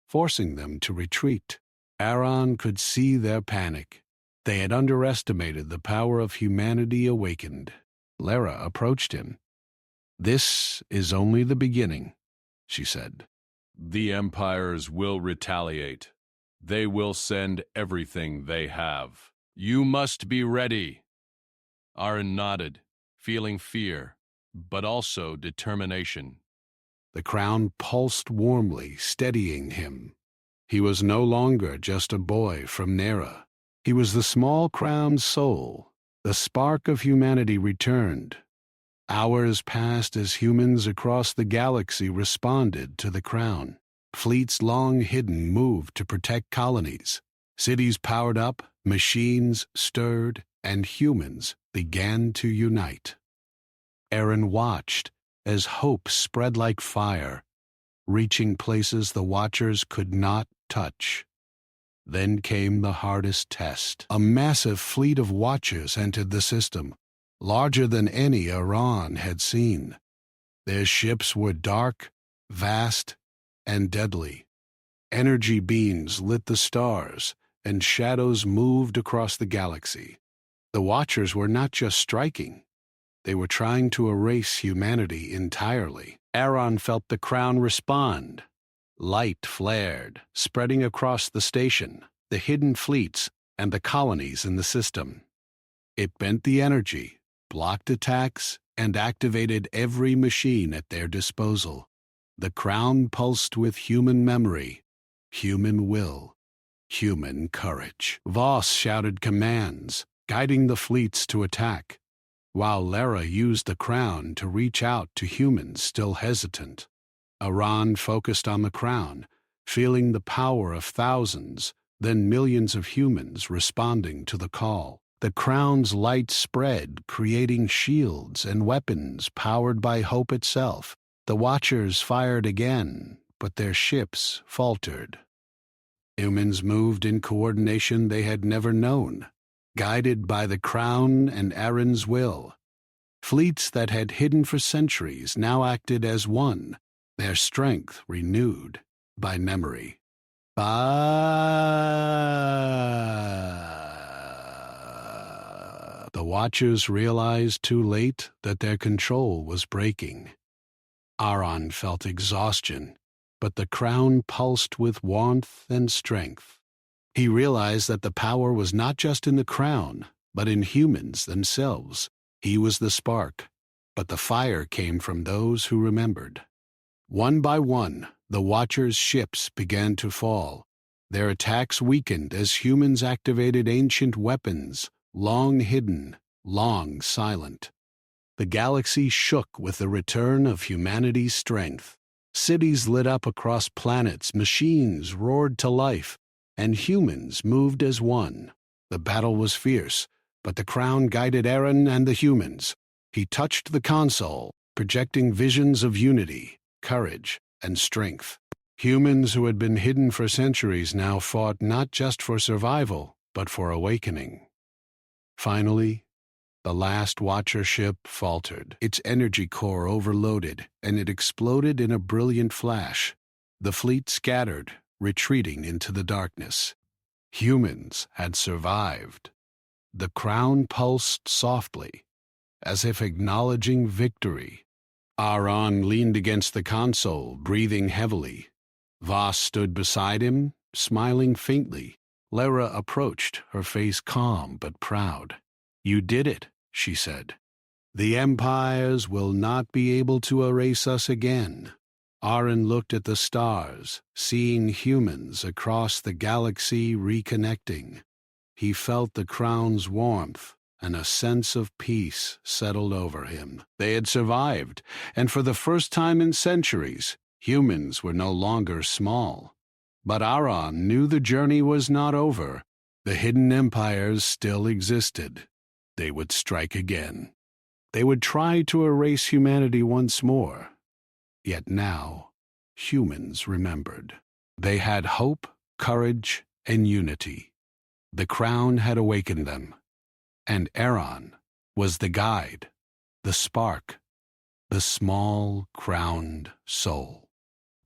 forcing them to retreat. Aaron could see their panic. They had underestimated the power of humanity awakened. Lyra approached him. "This is only the beginning," she said. "The empires will retaliate. They will send everything they have. You must be ready." Aaron nodded, feeling fear, but also determination. The crown pulsed warmly, steadying him. He was no longer just a boy from Nera. He was the small crown's soul. The spark of humanity returned. Hours passed as humans across the galaxy responded to the crown. Fleets long hidden moved to protect colonies. Cities powered up, machines stirred, and humans began to unite. Aaron watched as hope spread like fire, reaching places the Watchers could not touch. Then came the hardest test. A massive fleet of Watchers entered the system, larger than any Iran had seen. Their ships were dark, vast, and deadly. Energy beams lit the stars, and shadows moved across the galaxy. The Watchers were not just striking. They were trying to erase humanity entirely. Aaron felt the crown respond. Light flared, spreading across the station, the hidden fleets, and the colonies in the system. It bent the energy, blocked attacks, and activated every machine at their disposal. The crown pulsed with human memory, human will, human courage. Voss shouted commands, guiding the fleets to attack, while Lara used the crown to reach out to humans still hesitant. Iran focused on the crown, feeling the power of thousands, then millions of humans responding to the call. The crown's light spread, creating shields and weapons powered by hope itself. The Watchers fired again, but their ships faltered. Humans moved in coordination they had never known, guided by the crown and Aaron's will. Fleets that had hidden for centuries now acted as one, their strength renewed by memory. The Watchers realized too late that their control was breaking. Aaron felt exhaustion, but the crown pulsed with warmth and strength. He realized that the power was not just in the crown, but in humans themselves. He was the spark, but the fire came from those who remembered. One by one, the Watchers' ships began to fall. Their attacks weakened as humans activated ancient weapons, long hidden, long silent. The galaxy shook with the return of humanity's strength. Cities lit up across planets, machines roared to life, and humans moved as one. The battle was fierce, but the crown guided Aaron and the humans. He touched the console, projecting visions of unity, courage, and strength. Humans who had been hidden for centuries now fought not just for survival, but for awakening. Finally, the last Watcher ship faltered. Its energy core overloaded, and it exploded in a brilliant flash. The fleet scattered, retreating into the darkness. Humans had survived. The crown pulsed softly, as if acknowledging victory. Aaron leaned against the console, breathing heavily. Voss stood beside him, smiling faintly. Lara approached, her face calm but proud. "You did it," she said. "The empires will not be able to erase us again." Aaron looked at the stars, seeing humans across the galaxy reconnecting. He felt the crown's warmth, and a sense of peace settled over him. They had survived, and for the first time in centuries, humans were no longer small. But Aaron knew the journey was not over. The hidden empires still existed. They would strike again. They would try to erase humanity once more. Yet now, humans remembered. They had hope, courage, and unity. The crown had awakened them. And Aaron was the guide, the spark, the small crowned soul.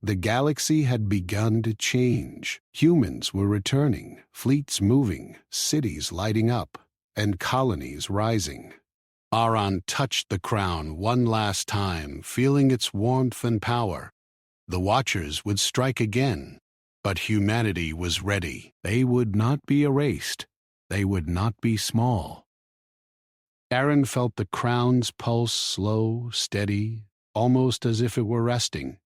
The galaxy had begun to change. Humans were returning, fleets moving, cities lighting up, and colonies rising. Aaron touched the crown one last time, feeling its warmth and power. The Watchers would strike again, but humanity was ready. They would not be erased. They would not be small. Aaron felt the crown's pulse slow, steady, almost as if it were resting.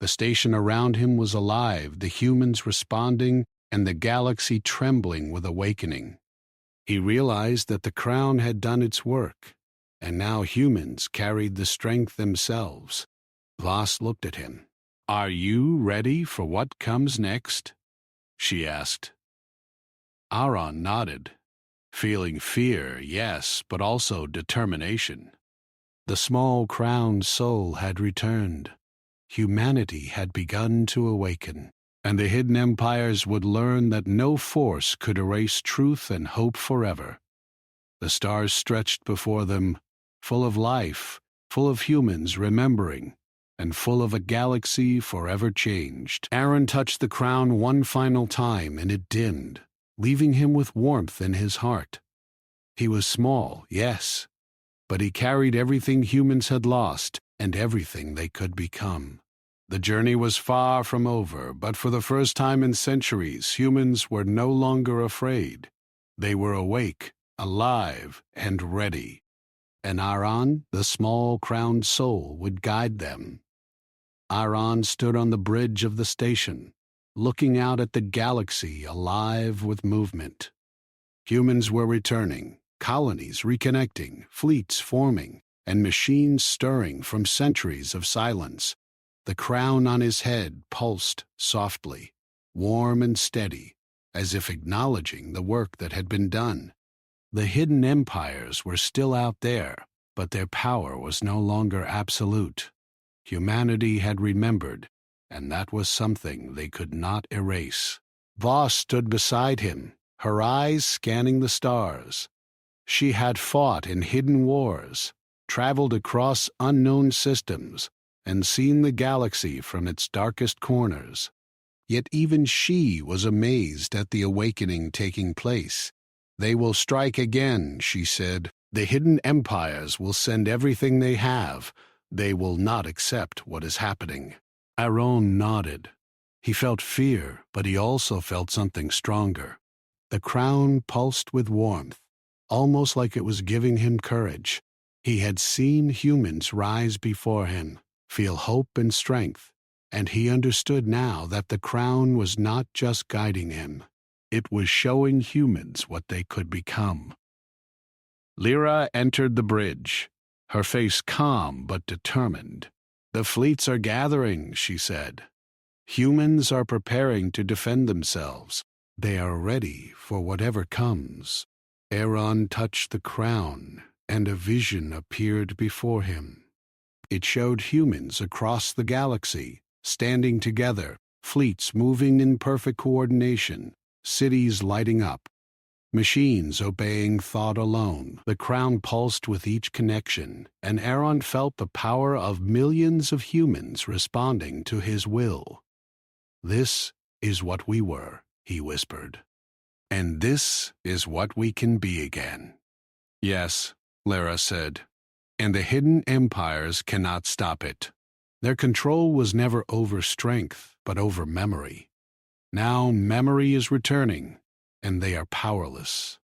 The station around him was alive, the humans responding, and the galaxy trembling with awakening. He realized that the crown had done its work, and now humans carried the strength themselves. Voss looked at him. "Are you ready for what comes next?" she asked. Aaron nodded. Feeling fear, yes, but also determination. The small crowned soul had returned. Humanity had begun to awaken, and the hidden empires would learn that no force could erase truth and hope forever. The stars stretched before them, full of life, full of humans remembering, and full of a galaxy forever changed. Aaron touched the crown one final time, and it dimmed, leaving him with warmth in his heart. He was small, yes, but he carried everything humans had lost and everything they could become. The journey was far from over, but for the first time in centuries, humans were no longer afraid. They were awake, alive, and ready. And Aaron, the small crowned soul, would guide them. Aaron stood on the bridge of the station, looking out at the galaxy alive with movement. Humans were returning, colonies reconnecting, fleets forming, and machines stirring from centuries of silence. The crown on his head pulsed softly, warm and steady, as if acknowledging the work that had been done. The hidden empires were still out there, but their power was no longer absolute. Humanity had remembered, and that was something they could not erase. Voss stood beside him, her eyes scanning the stars. She had fought in hidden wars, traveled across unknown systems, and seen the galaxy from its darkest corners. Yet even she was amazed at the awakening taking place. "They will strike again," she said. "The hidden empires will send everything they have. They will not accept what is happening." Aaron nodded. He felt fear, but he also felt something stronger. The crown pulsed with warmth, almost like it was giving him courage. He had seen humans rise before him, feel hope and strength, and he understood now that the crown was not just guiding him. It was showing humans what they could become. Lyra entered the bridge, her face calm but determined. "The fleets are gathering," she said. "Humans are preparing to defend themselves. They are ready for whatever comes." Aaron touched the crown, and a vision appeared before him. It showed humans across the galaxy, standing together, fleets moving in perfect coordination, cities lighting up, machines obeying thought alone. The crown pulsed with each connection, and Aaron felt the power of millions of humans responding to his will. "This is what we were," he whispered. "And this is what we can be again." "Yes," Lyra said, "and the hidden empires cannot stop it." Their control was never over strength, but over memory. Now memory is returning, and they are powerless.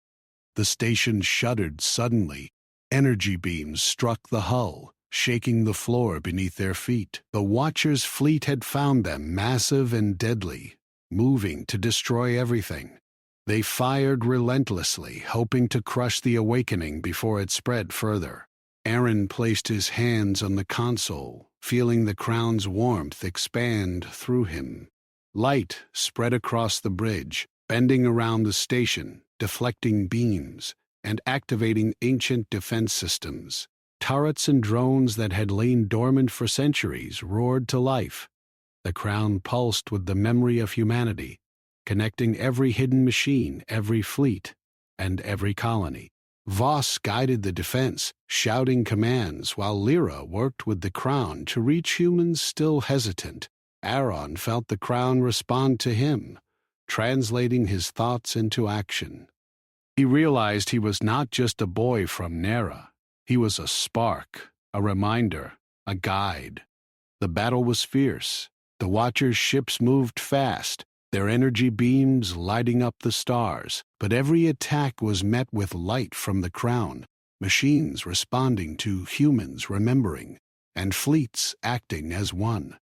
The station shuddered suddenly. Energy beams struck the hull, shaking the floor beneath their feet. The Watcher's fleet had found them, massive and deadly, moving to destroy everything. They fired relentlessly, hoping to crush the awakening before it spread further. Aaron placed his hands on the console, feeling the crown's warmth expand through him. Light spread across the bridge, bending around the station, deflecting beams, and activating ancient defense systems. Turrets and drones that had lain dormant for centuries roared to life. The crown pulsed with the memory of humanity, connecting every hidden machine, every fleet, and every colony. Voss guided the defense, shouting commands, while Lyra worked with the crown to reach humans still hesitant. Aaron felt the crown respond to him, translating his thoughts into action. He realized he was not just a boy from Nera. He was a spark, a reminder, a guide. The battle was fierce. The Watcher's ships moved fast, their energy beams lighting up the stars. But every attack was met with light from the crown, machines responding to humans remembering, and fleets acting as one.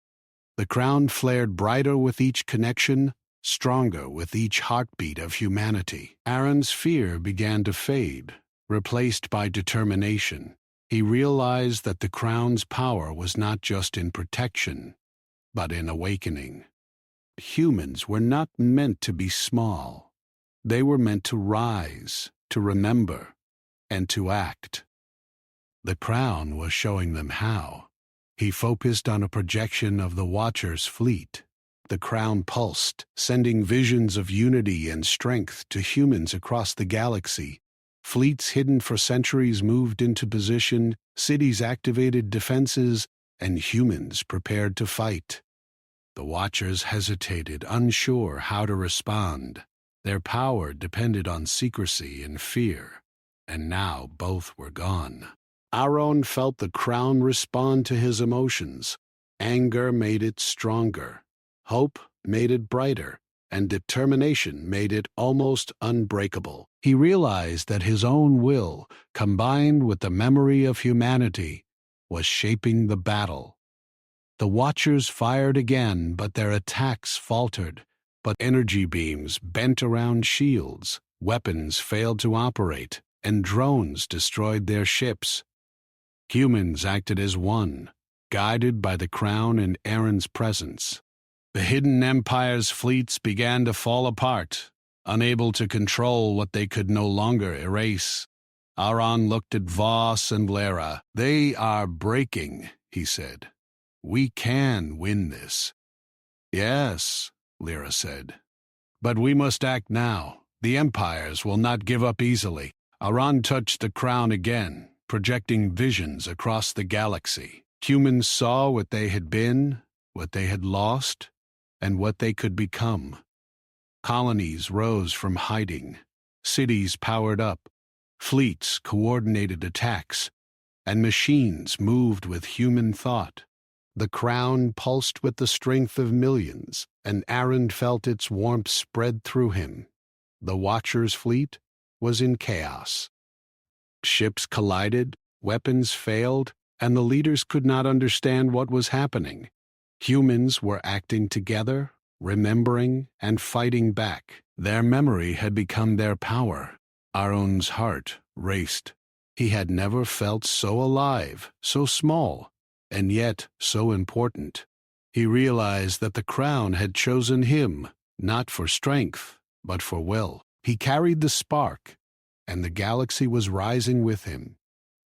The crown flared brighter with each connection, stronger with each heartbeat of humanity. Aaron's fear began to fade, replaced by determination. He realized that the crown's power was not just in protection, but in awakening. Humans were not meant to be small. They were meant to rise, to remember, and to act. The crown was showing them how. He focused on a projection of the Watcher's fleet. The crown pulsed, sending visions of unity and strength to humans across the galaxy. Fleets hidden for centuries moved into position, cities activated defenses, and humans prepared to fight. The Watchers hesitated, unsure how to respond. Their power depended on secrecy and fear, and now both were gone. Aaron felt the crown respond to his emotions. Anger made it stronger. Hope made it brighter, and determination made it almost unbreakable. He realized that his own will, combined with the memory of humanity, was shaping the battle. The Watchers fired again, but their attacks faltered. But energy beams bent around shields, weapons failed to operate, and drones destroyed their ships. Humans acted as one, guided by the crown and Aaron's presence. The hidden empire's fleets began to fall apart, unable to control what they could no longer erase. Aaron looked at Voss and Lyra. "They are breaking," he said. "We can win this." "Yes," Lyra said. "But we must act now. The empires will not give up easily." Aaron touched the crown again, projecting visions across the galaxy. Humans saw what they had been, what they had lost, and what they could become. Colonies rose from hiding. Cities powered up. Fleets coordinated attacks, and machines moved with human thought. The crown pulsed with the strength of millions, and Aaron felt its warmth spread through him. The Watcher's fleet was in chaos. Ships collided, weapons failed, and the leaders could not understand what was happening. Humans were acting together, remembering, and fighting back. Their memory had become their power. Aaron's heart raced. He had never felt so alive, so small, and yet so important. He realized that the crown had chosen him, not for strength, but for will. He carried the spark, and the galaxy was rising with him.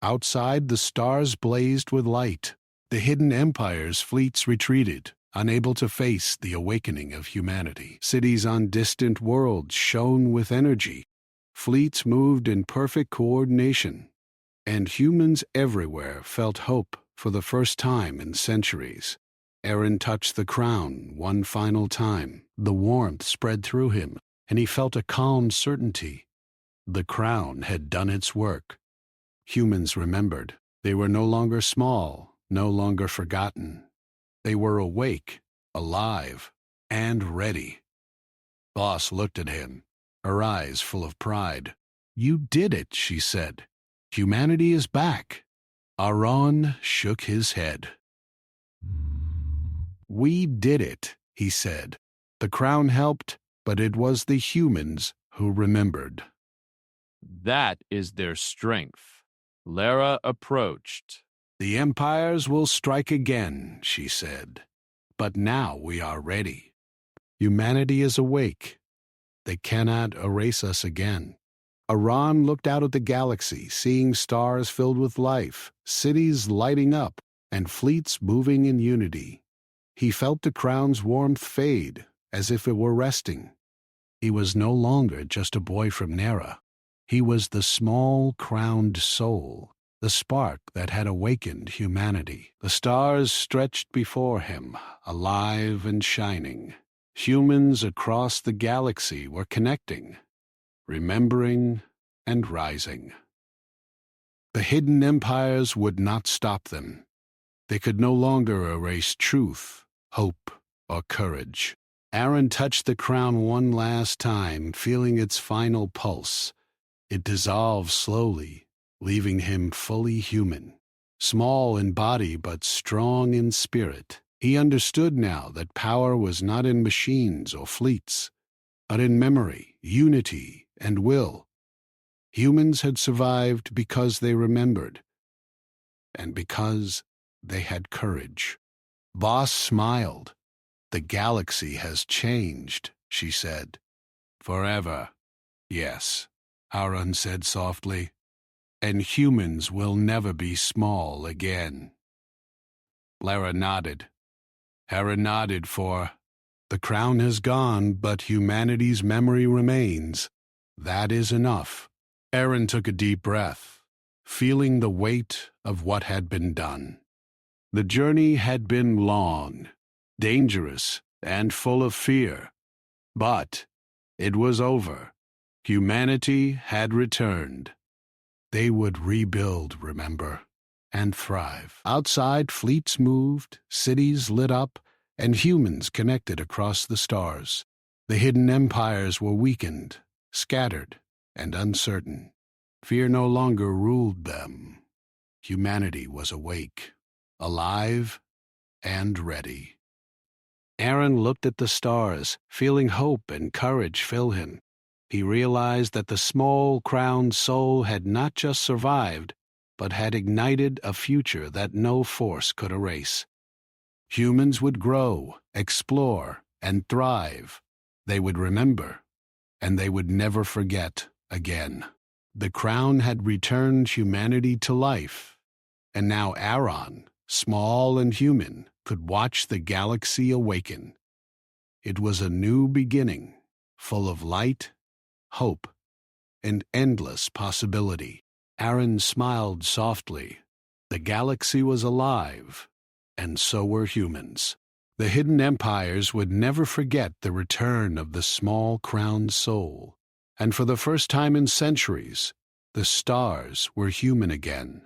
Outside, the stars blazed with light. The hidden empire's fleets retreated, unable to face the awakening of humanity. Cities on distant worlds shone with energy. Fleets moved in perfect coordination, and humans everywhere felt hope for the first time in centuries. Aaron touched the crown one final time. The warmth spread through him, and he felt a calm certainty. The crown had done its work. Humans remembered. They were no longer small, no longer forgotten. They were awake, alive, and ready. Boss looked at him, her eyes full of pride. "You did it," she said. "Humanity is back." Aaron shook his head. "We did it," he said. "The crown helped, but it was the humans who remembered." That is their strength. Lyra approached. "The empires will strike again," she said. "But now we are ready. Humanity is awake. They cannot erase us again." Aaron looked out at the galaxy, seeing stars filled with life, cities lighting up, and fleets moving in unity. He felt the crown's warmth fade, as if it were resting. He was no longer just a boy from Nera. He was the small, crowned soul, the spark that had awakened humanity. The stars stretched before him, alive and shining. Humans across the galaxy were connecting, remembering, and rising. The hidden empires would not stop them. They could no longer erase truth, hope, or courage. Aaron touched the crown one last time, feeling its final pulse. It dissolved slowly, leaving him fully human. Small in body but strong in spirit. He understood now that power was not in machines or fleets, but in memory, unity, and will. Humans had survived because they remembered, and because they had courage. Voss smiled. "The galaxy has changed," she said. "Forever." Yes, Aaron said softly, and humans will never be small again. Lara nodded. Hera nodded, for the crown has gone, but humanity's memory remains. That is enough. Aaron took a deep breath, feeling the weight of what had been done. The journey had been long, dangerous, and full of fear. But it was over. Humanity had returned. They would rebuild, remember, and thrive. Outside, fleets moved, cities lit up, and humans connected across the stars. The hidden empires were weakened, scattered, and uncertain. Fear no longer ruled them. Humanity was awake, alive, and ready. Aaron looked at the stars, feeling hope and courage fill him. He realized that the small crowned soul had not just survived, but had ignited a future that no force could erase. Humans would grow, explore, and thrive. They would remember, and they would never forget again. The crown had returned humanity to life, and now Aaron, small and human, could watch the galaxy awaken. It was a new beginning, full of light, hope, and endless possibility. Aaron smiled softly. The galaxy was alive, and so were humans. The hidden empires would never forget the return of the small crowned soul, and for the first time in centuries, the stars were human again.